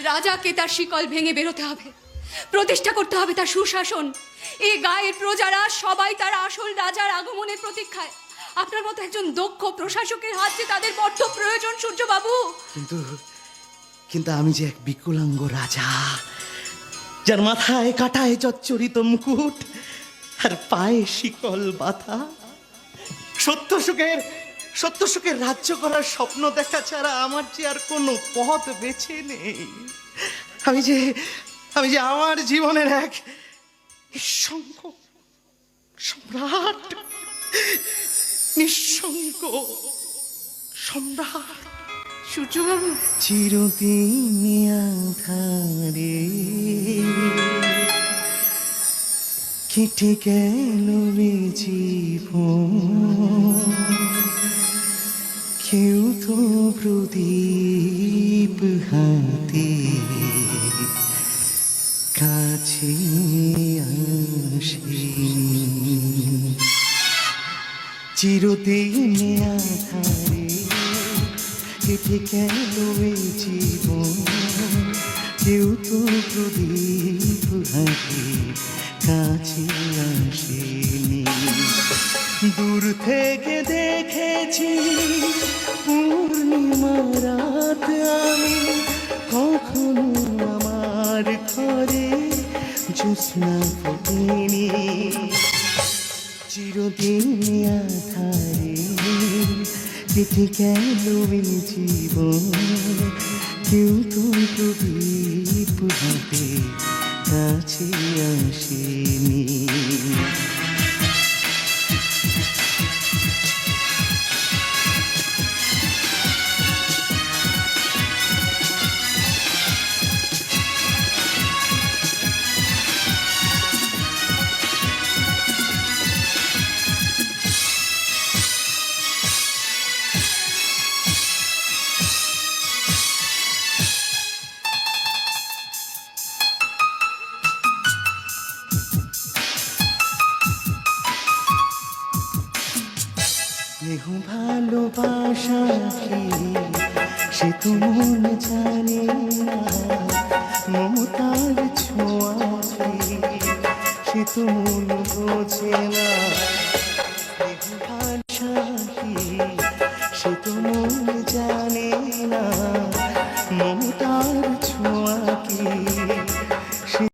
রাজাকে তার শিকল ভেঙে বেরোতে হবে, প্রতিষ্ঠা করতে হবে তার সুশাসন। এই গায়ের প্রজারা সবাই তার আসল রাজার আগমনের প্রতীক্ষায়। আপনার মতো একজন দক্ষ প্রশাসকের হাত যে তাদের বড্ড প্রয়োজন সূর্যবাবু। কিন্তু কিন্তু আমি যে এক বিকলাঙ্গ রাজা, যার মাথায় কাটায় জর্জরিত মুকুট আর পায়ে শিকল বাঁধা। সত্য সুখের রাজ্য করার স্বপ্ন দেখা ছাড়া আমার যে আর কোনো পথ বেছে নেই। আমি যে আমার জীবনের এক নিঃসঙ্গ সম্রাট, নিঃসঙ্গ সম্রাট। সূর্যবাবু, চিরদিন আধারে কেটে গেল জীবন, কেউ তো প্রদীপ হাতে কাছে আসেনি। চিরদিন আধারে কেটে গেল জীবন, কেউ তো প্রদীপ হাতে কাছে আসেনি। দূর থেকে দেখেছি পূর্ণিমা রাত আমি, কখনো আমার ঘরে জ্যোৎস্না ফোটেনি। চিরদিন আধারে কেটে গেল জীবন, কেউ তো প্রদীপ হাতে কাছে আসেনি। কেহ ভালোবাসা কি সে তো মন জানে না, মমতার ছোঁয়া কি সে তো মন বোঝে না। কেহ ভালোবাসা কি সে তো মন জানে